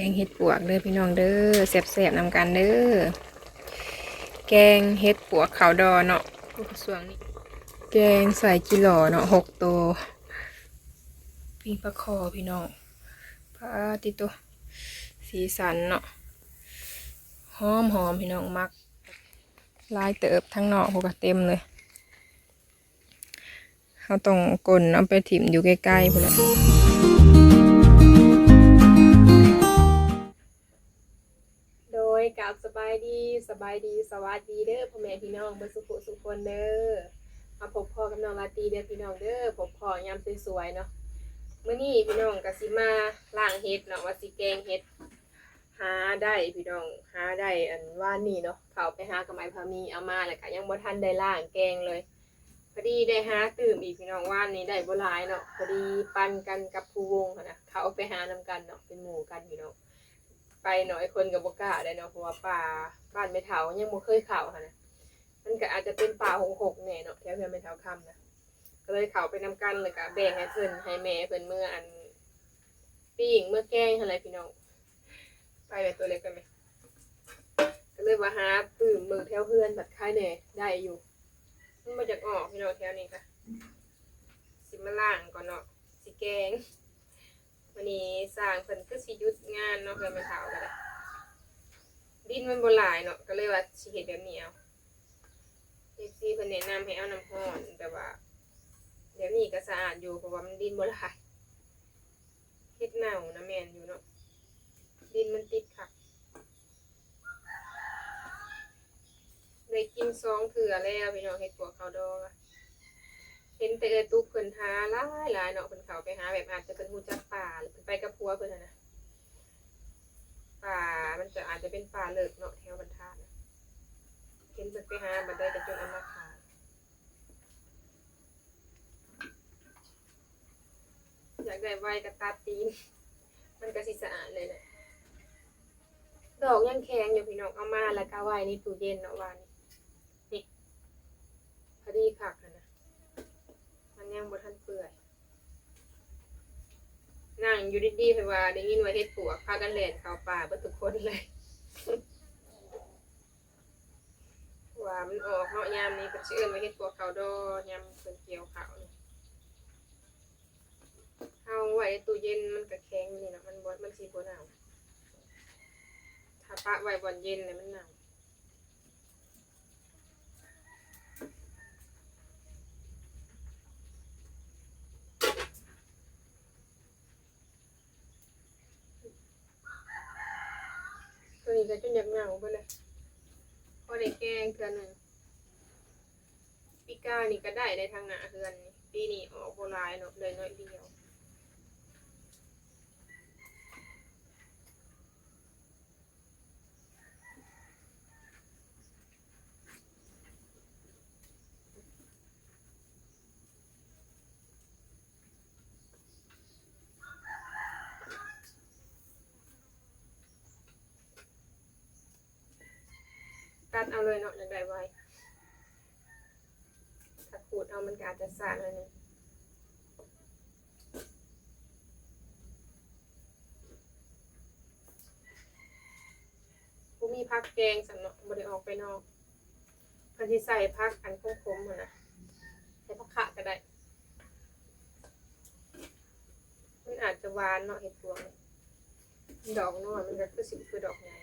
งเห็ดปวกเด้อพี่น้องเด้อแซ่บๆนำกันเด้อแกงเห็ดปวกขาวดอเนาะส่วนนี้แกงใส่กิโลเนาะ6 ตัวปิ้งปลาคอพี่น้องปลาติโตสีสันเนาะหอมพี่น้องมักลายเติบทั้งเนาะพวกเต็มเลยเขาต้องกลนเอาไปถิ่มอยู่ใกล้ๆพอแล้วโดยกับสบายดีสวัสดีเด้อพ่อแม่พี่น้องเมื่อสุขสุขคนเด้อมาพบพ่อกับน้องลาตีเด้อพี่น้องเด้อพบพ่อยามสวยๆเนาะเมื่อนี้พี่น้องก็สิมาล้างเห็ดเนาะว่าสิแกงเห็ดหาได้พี่น้องหาได้อันว่านี่เนาะเขาไปหากับไม้พามีเอามาแล้วก็ยังบ่ทันได้ล้างแกงเลยพอดีได้หาตื่มอีกพี่น้องว่านนี้ได้บ่หลายเนาะพอดีปั่นกันกับผู้วงนะเขาไปหานำกันเนาะเป็นหมู่กันพี่น้องไปหน่อยคนกับบ่กล้าได้เนาะเพราะว่าป่าบ้านแม่เฒ่ายังบ่เคยเข้าหั่นนะมันก็อาจจะเป็นป่าหกๆแน่เนาะแถวเพื่อนแม่เฒ่าค่ำนะก็เลยเข้าไปนำกันแล้วก็แบ่งให้เพิ่นให้แม่เพิ่นเมื่ออันปิ้งเมื่อแกงหั่นแหละพี่น้องไปแบบตัวเล็กกันมั้ยก็เลยว่าหาตื่มเบิ่งแถวเพื่อนบัดคายแน่ได้อยู่มันมาจากออกพี่น้องแถวนี้ค่ะสิมาล้างก่อนเนาะสิแกงวันนี้สร้างเพิ่นก็สิหยุดงานเนาะเพิ่นมาเฒ่าก็ได้ดินมันบ่หลายเนาะก็เลยว่าสิเฮ็ดแบบนี้เอาFC เพิ่นแนะนำให้เอาน้ำร้อนแต่ว่าเดี๋ยวนี้ก็สะอาดอยู่เพราะว่ามันดินบ่หลายเฮ็ดเน่านะแม่นอยู่เนาะดินมันติดคักได้กิน2 เทื่อแล้วพี่น้องเฮ็ดปวกข้าวดองเห็นแต่ตุ๊กเพิ่นหาหลายเนาะเพิ่นเข้าไปหาแบบอาจจะเพิ่นฮู้จักป่าหรือเพิ่นไปกับผัวเพิ่นนะป่ามันจะอาจจะเป็นป่าเลิกเนาะแถวบรรทัดนะเห็นเพิ่นไปหาบัดได้ก็จนเอามาขายอยากได้ไว้ก็ตัดตีนมันก็สิสะอาดเลยแหละดอกยังแข็งอยู่พี่น้องเอามาแล้วก็ไว้ในตู้เย็นเนาะว่านี่พอดีคักนะมันยังบ่ทันเปื่อยนั่งอยู่ดีๆเพิ่นว่าได้ยินว่าเฮ็ดปวกพากันแล่นเข้าป่าเบิดทุกคนเลยว่ามันออกเนาะยามนี้เพิ่นสิเอิ้นว่าเฮ็ดปวกข้าวดอยามเพิ่นเกี่ยวข้าวนี่เอาไว้ในตู้เย็นมันก็แข็งนี่เนาะมันสิบ่หนาวถ้าปะไว้บ่อนเย็นเลยมันหนาวตัวนี้ก็จนอยากหนาวไปเลยพอได้แกงเทื่อนึงปีกานี่ก็ได้ทางหน้าเฮือนนี่ปีนี้ออกบ่หลายเนาะเลยน้อยเดียวตัดเอาเลยเนาะอยากได้ไว้ถ้าขูดเอามันก็อาจจะสากเลยนี่บ่มีผักแกงสำเนาะบ่ได้ออกไปนอกเพิ่นสิใส่ผักอันคมๆหั่นน่ะใส่ผักคะก็ได้มันอาจจะหวานเนาะเห็ดปวกดอกน้อยมันก็คือดอกใหญ่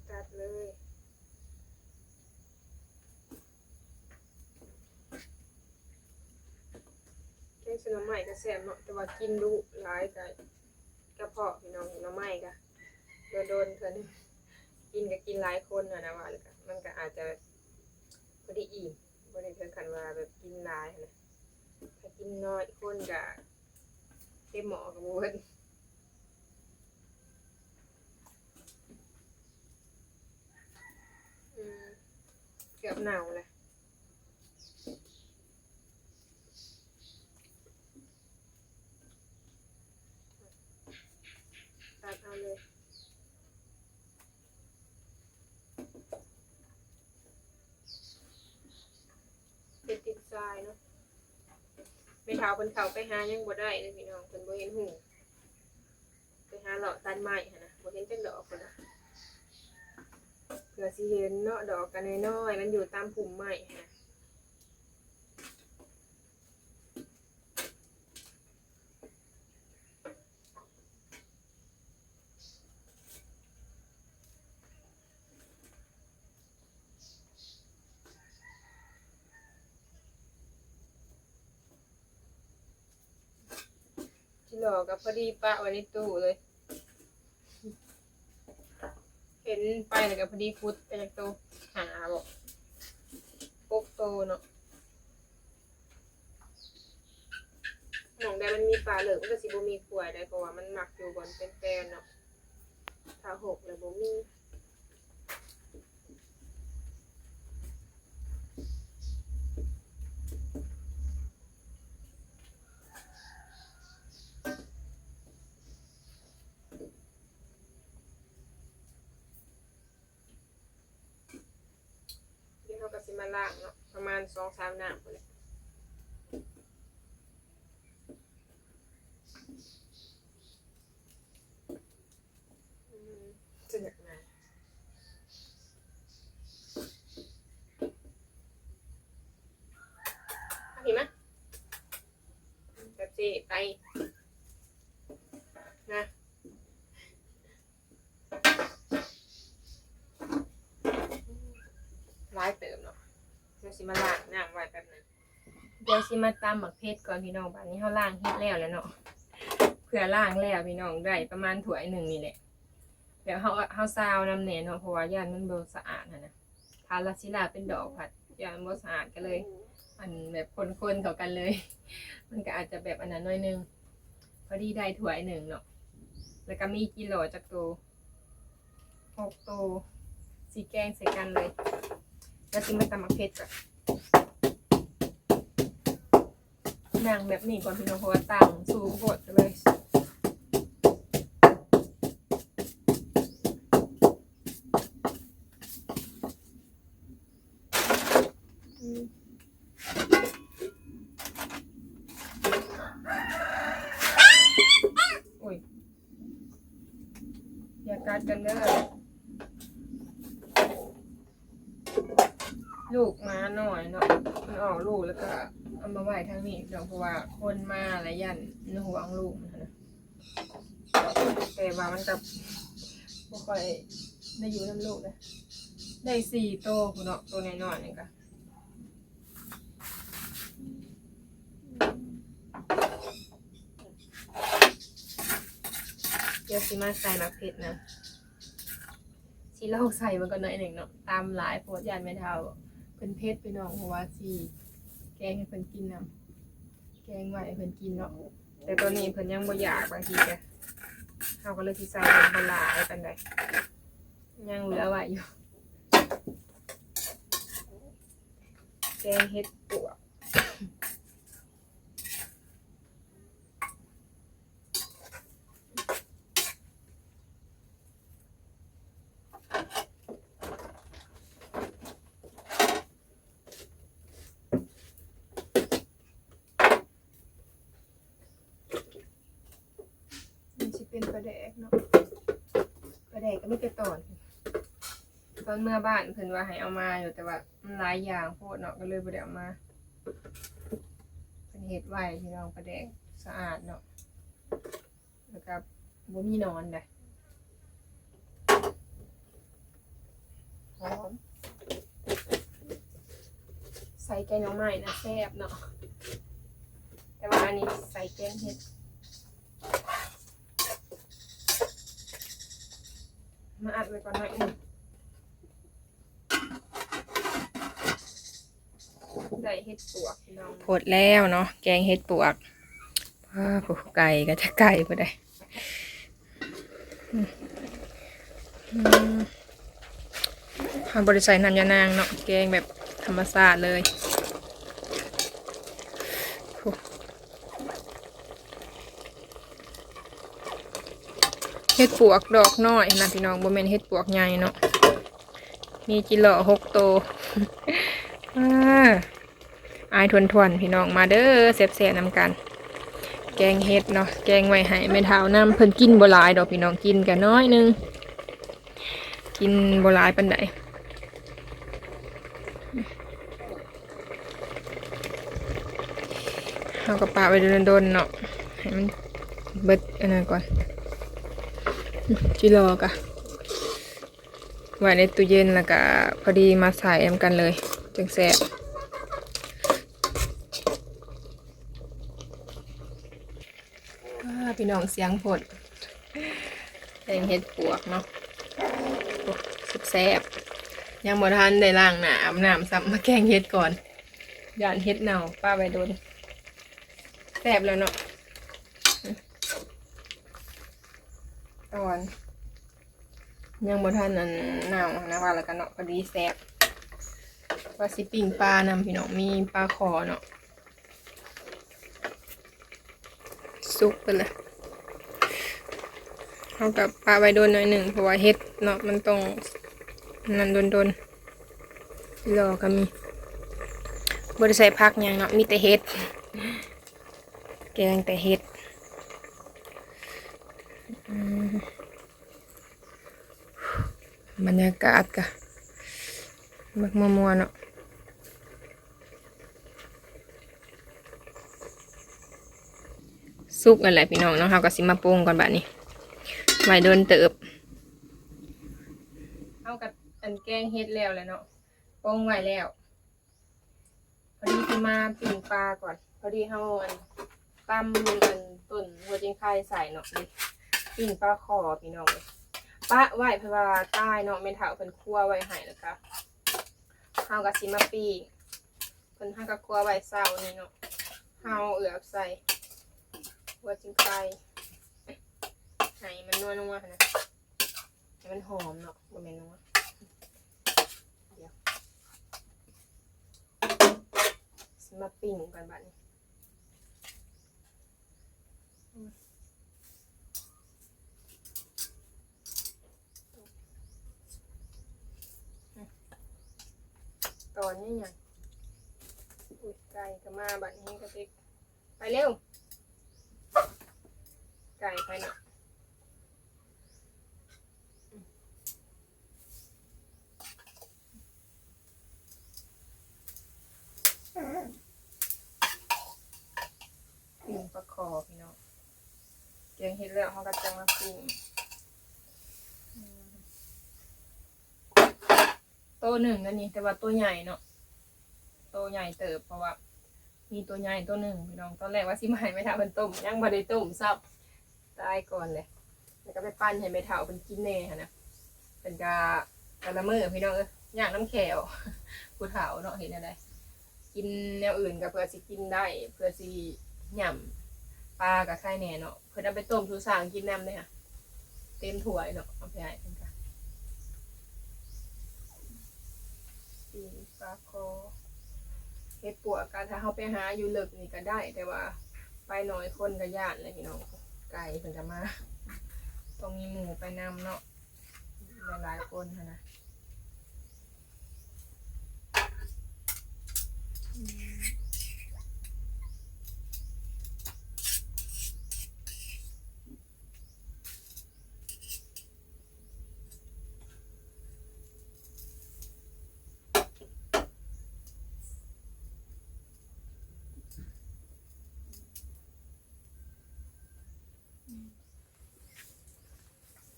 ตัดเลยแกงใส่หน่อไม้ก็แซ่บเนาะแต่ว่ากินดุหลายก็กระเพาะพี่น้องหน่อไม้ก็โดนเทื่อนึงกินก็กินหลายคนน่ะนะว่าแล้วก็มันก็อาจจะบ่ได้อิ่มบ่ได้ถึงขั้นว่าแบบกินหลายนะถ้ากินน้อยคนก็เต็มหม้อก็บ่เบิดเกือบหนาวแล้วตัดเอาเลยเป็นติดทรายเนาะ ไม่เท้าเพิ่นเข้าไปหายังบ่ได้เลยพี่น้องเพิ่นบ่เห็นหูไปหาเลาะตันไม้หั่นนะบ่เห็นจักดอกพุ่นน่ะเผื่อสิเห็นเนาะดอกกันน้อยๆมันอยู่ตามพุ่มไม้หั่นนะที่หลอกกับพอดีปะไว้ในตู้เลยเห็นไปแล้วก็พอดีฟุตไปจากตู้หาบอกปกโตเนาะหนองใดมันมีปลาเหลืองมันก็สิบ่มีขวายได้เพราะว่ามันหมักอยู่บนเป็นแปลนเนาะถ้าหกแล้วบ่มีเดี๋ยวเราก็สิมาล้างเนาะประมาณ 2-3 น้ำพุ่นแหละจะหนักมาเอาหิมะแบบสิไปนะร้ายเติมเนาะเดี๋ยวสิมาล้างน้ำไว้แป๊บนึงเดี๋ยวสิมาตำหมักเพชรก่อนพี่น้องบ้านนี้เขาล้างเฮ็ดแล้วเนาะเผื่อล้างแล้วพี่น้องได้ประมาณถ้วยหนึ่งนี่แหละเดี๋ยวเขาซาวน้ำแหน่เนาะเพราะว่าย่านมันบ่สะอาดนะทาลาซิลาเป็นดอกผัดย่านบ่สะอาดก็เลยอันแบบคนๆเข้ากันเลยมันก็อาจจะแบบอันนั้นน้อยนึงพอดีได้ถ้วยหนึ่งเนาะแล้วก็มีกิโลจากตัว6ตัวสีแกงใส่กันเลยแล้วสิมาตำหมักเพชรก่อนนั่งแบบนี้ก่อนพี่น้องเพราะว่าตั้งสูงโหดเลยอย่ากัดกันเด้อลูกมาหน่อยเนาะมันออกลูกแล้วก็เอามาไว้ทางนี้เดี๋ยวเพราะว่าคนมาอะไรยันห่วงลูกนะแต่ว่ามันจะบ่ค่อยได้อยู่น้ำลูกเลยได้4 โตคุณเนาะตัวน้อยๆนี่ก็เดี๋ยวสิมาใส่มะเขือนะสิลองใส่มันก็หน่อยหนึ่งเนาะตามหลายโพดยันไม่เท่าเพิ่นเพชรพี่น้องเพราะว่าสิแกงให้เพิ่นกินนำแกงไว้ให้เพิ่นกินเนาะแต่ตัวนี้เพิ่นยังบ่อยากบางทีก็เฮาก็เลยสิใส่บ่หลายปานใดยังเหลือไว้อยู่แกงเห็ดปวกเป็นปลาแดกเนาะปลาแดกก็ไม่ไปตอนเมื่อบ้านเพิ่นว่าให้เอามาอยู่แต่ว่ามันหลายอย่างโพดเนาะก็เลยบ่ได้เอามาเพิ่นเฮ็ดไว้พี่น้องปลาแดกสะอาดเนาะแล้วก็บ่มีนอนได้หอมใส่แกงหน่อไม้นะแซ่บเนาะแต่ว่าอันนี้ใส่แกงเห็ดมาอัดไว้ก่อนหน่อยนึงได้เห็ดปวกน้องพดแล้วเนาะแกงเห็ดปวกผู้ไก่ก็จะไก่ไปได้ทำบริษัทน้ำยานางเนาะแกงแบบธรรมชาติเลยเห็ดปวกดอกน้อยนะพี่น้องบ่แม่นเห็ดปวกใหญ่เนาะมีกิโล6 โต อายทวนๆพี่น้องมาเด้อแซ่บๆนำกันแกงเฮ็ดเนาะแกงไว้ให้แม่เฒ่าน้ำเพิ่นกินบ่หลายดอกพี่น้องกินกันน้อยนึงกินบ่หลายปานใดเอากระปะไว้โดนๆเนาะให้มันเบิดอันนั้นก่อนจิรอกะไว้ในตู้เย็นแล้วก็พอดีมาใส่นำกันเลยจังแซ่บพี่น้องเสียงผดแกงเห็ดปวกเนาะแซ่บยังบ่ทันได้ล้างหน้าอาบน้ำซ้ำมาแกงเห็ดก่อนย่านเห็ดเน่าป้าไปโดนแซ่บแล้วเนาะตอนยังบ่ทันนั่นเน่านะว่าแล้วกันเนาะพอดีแซ่บว่าสิปิ้งปลานำพี่น้องมีปลาคอเนาะสุกไปเลยเอากับปลาไว้โดนหน่อยหนึ่งเพราะว่าเห็ดเนาะมันต้องนั่นโดนรอก็มีบริใส่ผักอย่างเนาะมีแต่เห็ดแกงแต่เห็ดบรรยากาศกะบักมัวเนาะสุกอะไรพี่น้องเนาะเราก็สิมาปรุงก่อนแบบนี้ไว้โดนเติบเอากับอันแกงเฮ็ดแล้วแหละเนาะปรุงไว้แล้วพอดีสิมาปิ้งปลาก่อนพอดีเฮาอันตำอันต้นหัวจิงไข่ใส่เนาะนี่ปิ้งปลาคอพี่น้องปะไว้เพราะว่าใต้เนาะแม่เฒ่าเพิ่นคั่วไว้ให้แล้วก็เฮาก็สิมาปิ้งเพิ่นเฮาก็คั่วไว้เช้านี่เนาะเฮาเอือบใส่หัวจิงไข่ให้มันนัวๆนะให้มันหอมเนาะบ่แม่นนัวเดี๋ยวสิมาปิ้งกันบัดนี้ตอนนี้ยังอุ้ยไก่ก็มาบัดนี้ก็ติกไปเร็วไก่ไปเนาะปิ้งปลาคอพี่น้องแกงเห็ดแล้วเขาก็จะมาปิ้งโตหนึ่งอันนี้แต่ว่าตัวใหญ่เนาะโตใหญ่เติบเพราะว่ามีตัวใหญ่ตัวหนึ่งพี่น้องตอนแรกว่าสิมาให้แม่เฒ่าเป็นต้มยังบ่ได้ต้มซับตายก่อนเลยแล้วก็ไปปั้นให้แม่เฒ่าเป็นกินแน่ค่ะนะเป็นกะละมื้อพี่น้องย่างน้ำแขวผู้เฒ่าเนาะเห็นอะไรกินแนวอื่นก็เพื่อสิกินได้เพื่อสิหย่ำปลากับไข่แหน่เนาะเพื่อเอาไปต้มทุสางกินน้ำเลยค่ะเต็มถ้วยเนาะเอาไปให้เป็นกันปีปลาคอเฮ็ดปวกก็ถ้าเขาไปหาอยู่เลิกนี่ก็ได้แต่ว่าไปหน่อยคนก็ย่านเลยพี่น้องไก่เพิ่นจะมาต้องมีหมูไปนำเนาะหลายๆคนนะ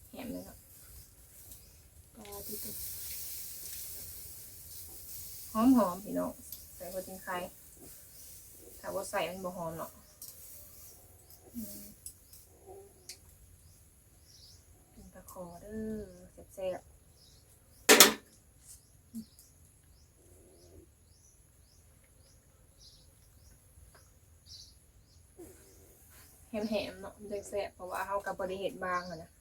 แหมเลยเนาะหอมพี่น้องใส่หัวจิงไข่ถ้าว่าใส่มันบ่หอมเนาะกินตะขอเด้อแซ่บแหมๆเนาะมันจะแซ่บเพราะว่าเฮากับบริเฮ็ดบางอะนะ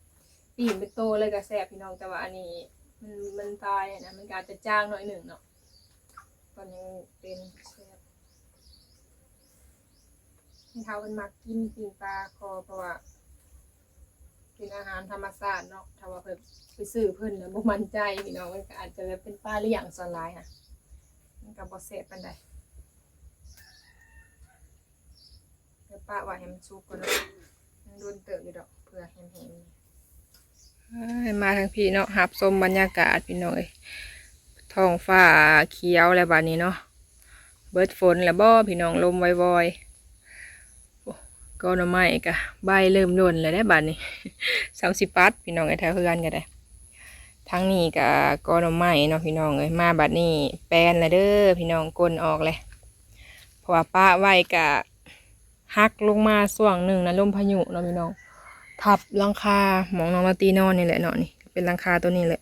ปีนเป็นโตเลยก็แซ่บพี่น้องแต่ว่าอันนี้มันตายนะมันอาจจะจ้างหน่อยหนึ่งเนาะตอนยังเป็นแซ่บให้เท้าเป็นมักกินปิ้งปลาคอเพราะว่าเป็นอาหารธรรมชาติเนาะถ้าว่าเพิ่นไปซื้อเพิ่นแล้วบ่มั่นใจพี่น้องมันก็อาจจะเป็นปลาเลี้ยงส่วนหลายค่ะมันก็บ่แซ่บปานใด ป้าว่าให้มันสุกก่อนเนาะมันโดนเติบอยู่ดอกเพื่อแห้งๆมาทางพี่เนาะหับชมบรรยากาศพี่น้องท้องฟ้าเขียวแล้วบัดนี้เนาะเบิดฝนแล้วบ่พี่น้องลมวอยๆก็หน่อไม้กะใบเริ่มโดนเลยได้บัดนี้30ปัดพี่น้องแถวเฮือนก็ได้ทั้งนี้กะก็หน่อไม้เนาะพี่น้องมาบัดนี้แปลนแล้วเด้อพี่น้องกลนออกเลยเพราะว่าป้าไว้กะหักลงมาส่วงหนึ่งนะลมพายุเนาะพี่น้องทับหลังคาหมองน้องลาตีนอนนี่แหละเนาะนี่เป็นหลังคาตัวนี้แหละ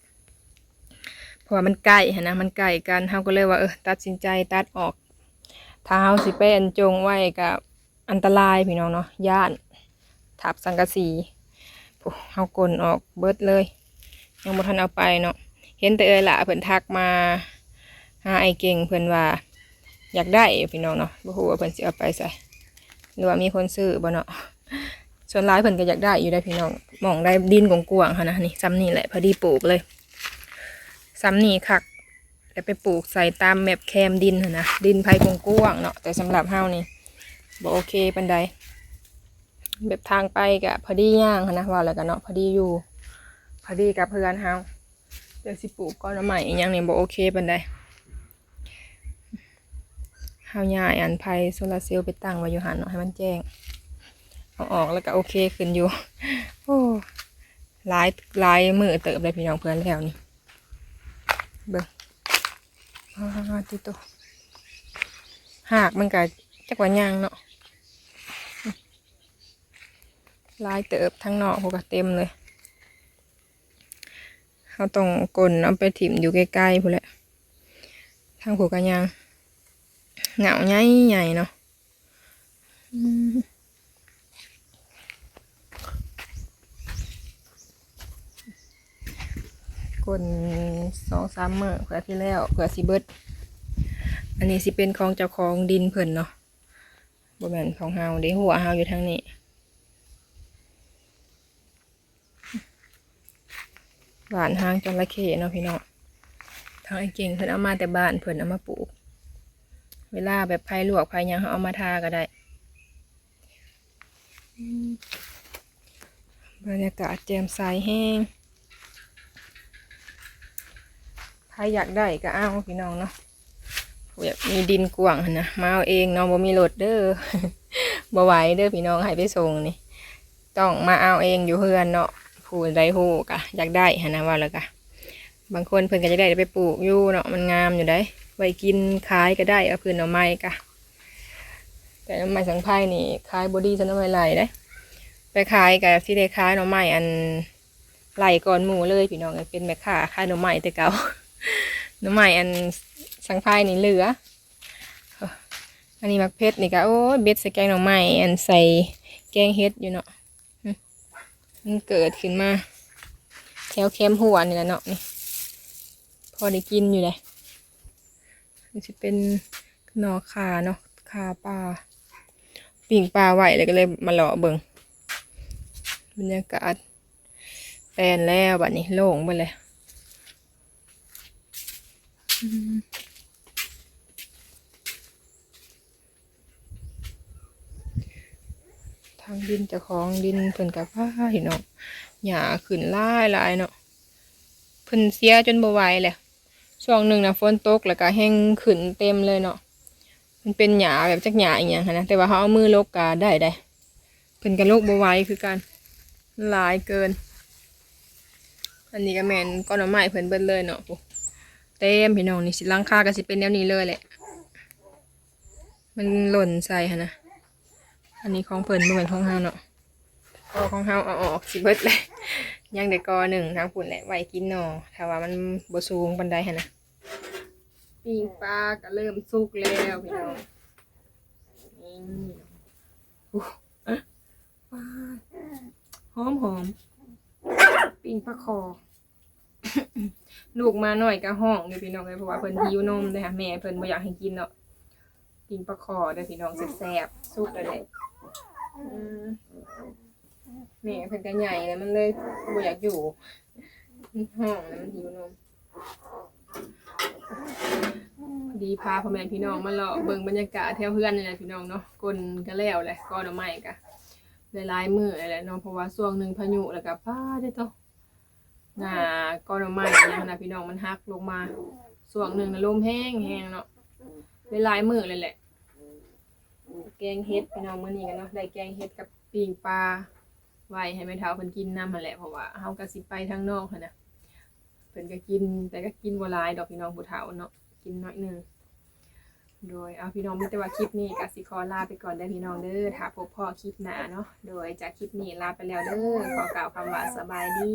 เพราะว่ามันใกล้นะมันใกล้กันเฮาก็เลยว่าตัดสินใจตัดออกถ้าเฮาสิไปอันจงไว้กับอันตรายพี่น้องเนาะย่านทับสังกะสีเฮากลนออกเบิดเลยยังบ่ทันเอาไปเนาะเห็นแต่ละเพิ่นทักมาหาไอ้เก่งเพิ่นว่าอยากได้พี่น้องเนาะบ่ฮู้ว่าเพิ่นสิเอาไปใส่หรือว่ามีคนซื้อบ่เนาะส่วนหลายเพิ่นก็อยากได้อยู่ได้พี่น้องมองได้ดินกว้างๆหั่นนะนี่ซ้ำนี่แหละพอดีปลูกเลยซ้ำนี่คักแล้วไปปลูกใส่ตามแมปแคมดินหั่นนะดินไผกว้างๆเนาะแต่สำหรับเฮานี่บ่โอเคปานใดแบบทางไปก็พอดีย่างหั่นนะว่าแล้วกันเนาะพอดีอยู่พอดีกับเพื่อนเฮาเดี๋ยวสิปลูกก้อนใหม่อีกอย่างนี้บ่โอเคปานใดเฮาย้ายอันไผโซลาร์เซลล์ไปตั้งไว้อยู่หันเนาะให้มันแจ้งเอาออกแล้วก็โอเคขึ้นอยู่โอ้หลายมือเติบเลยพี่น้องเพื่อนแล้วนี่เบิ่งติโตหากมันก็จักว่าย่างเนาะลายเติบทั้งนอกพวกเต็มเลยเขาต้องกลนเอาไปถิ่มอยู่ใกล้ๆพู้นแหละทางผูกกันยางเหงาใหญ่เนาะกลน2-3 มื้อเผื่อที่แล้วเผื่อสิเบิดอันนี้สิเป็นของเจ้าของดินเพิ่นเนาะบ่แม่นของเฮาเด้หัวเฮาอยู่ทางนี้บ้านหางจระเข้เนาะพี่น้องทางไอ้เก่งเพิ่นเอามาแต่บ้านเพิ่นเอามาปลูกเวลาแบบไผ่ลวกไผ่ยังเขาเอามาทาก็ได้บรรยากาศแจ่มใสแห้งใครอยากได้ก็เอาพี่น้องเนาะแบบมีดินกว้างนะมาเอาเองเนาะบ่มีรถเด้อ บ่ไหวเด้อพี่น้องให้ไปส่งนี่ต้องมาเอาเองอยู่เฮือนเนาะผู้ใดฮู้ก็อยากได้นะว่าแล้วก็บางคนเพิ่นก็จะได้ไปปลูกอยู่เนาะมันงามอยู่ได้ไว้กินขายก็ได้เอาพื้นหน่อไม้ก็แต่หน่อไม้สังไผ่นี่ขายบ่ดีซะหน่อไม้ไหลได้ไปขายก็สิได้ขายหน่อไม้อันไหลก่อนหมู่เลยพี่น้องเป็นแม่ค้าขายหน่อไม้แต่เก่า หน่อไม้อันสังไผ่นี่เหลืออันนี้มักเพชรนี่ก็โอ้เบ็ดใส่แกงหน่อไม้อันใส่แกงเฮ็ดอยู่เนาะมันเกิดขึ้นมาแถวแคมหัวนี่แหละเนาะนี่พอได้กินอยู่เลยมันจะเป็นหน่อขาเนาะขาปลาปิ่งปลาไหวเลยก็เลยมาหล่อเบิ่งบรรยากาศแปลนแล้วบัดนี้โล่งไปเลยทางดินเจ้าของดินเพิ่นกับผ้าเนาะหญ้าขึ้นหลายเนาะเพิ่นเสียจนบ่ไหวแหละช่วงหนึ่งนะฝนตกแล้วก็แห้งขึ้นเต็มเลยเนาะมันเป็นหญ้าแบบจักหญ้าอย่างเงี้ยนะแต่ว่าเขาเอามือลกกาได้เพิ่นกันลกบ่ไหวคือกันหลายเกินอันนี้ก็แม่นก้อนหน่อไม้เพิ่นเบิดเลยเนาะเต็มพี่น้องนี่สิหลังคาก็สิเป็นแนวนี้เลยแหละมันหล่นใส่หั่นนะอันนี้ของเพิ่นบ่แม่นของเฮาเนาะของเฮาเอาออกสิเบิดเลยยังได้กอหนึ่งทางฝุ่นแหละไว้กินหน่อถ้าว่ามันบ่สูงปานใดหั่นนะปิ้งปลาก็เริ่มสุกแล้วพี่น้องนี่ปลาหอมปิ้งปลาคอ ลูกมาหน่อยก็ห้องเด้อพี่น้องเลยเพราะว่าเพิ่นหิวนมเลยค่ะแม่เพิ่นบ่อยากให้กินเนาะปิ้งปลาคอเด้อพี่น้องแซ่บๆสุกเลยแม่เพิ่นก็ใหญ่แล้วมันเลยบ่อยากอยู่ห้องแล้วมันหิวนม พอดีพาพ่อแม่พี่น้องมาเลาะเบิ่งบรรยากาศแถวเฮือนนี่แหละพี่น้องเนาะกลก็แล้วแหละกอหน่อไม้ก็หลายๆมื้อแหละเนาะเพราะว่าช่วงหนึงพายุแล้วก็ฟ้าเด้อเนาะหน้ากอหน่อไม้เนี่ยนะพี่น้องมันหักลงมาช่วงหนึงน่ะลมแห้งเนาะหลายๆมื้อเลยแหละแกงเฮ็ดพี่น้องมื้อนี้กันเนาะได้แกงเฮ็ดกับปิ้งปลาไว้ให้แม่เฒ่าเพิ่นกินนำหั่นแหละเพราะว่าเฮาก็สิไปทางนอกหั่นน่ะเพิ่นก็กินแต่ก็กินบ่หลายดอกพี่น้องผู้เฒ่าเนาะกินน้อยหนึงโดยเอาพี่น้องมีแต่ว่าคลิปนี้ก็สิขอลาไปก่อนเด้อพี่น้องเด้อถ้าพบพ่อคลิปหน้าเนาะโดยจากคลิปนี้ลาไปแล้วเด้อขอกล่าวคำว่าสบายดี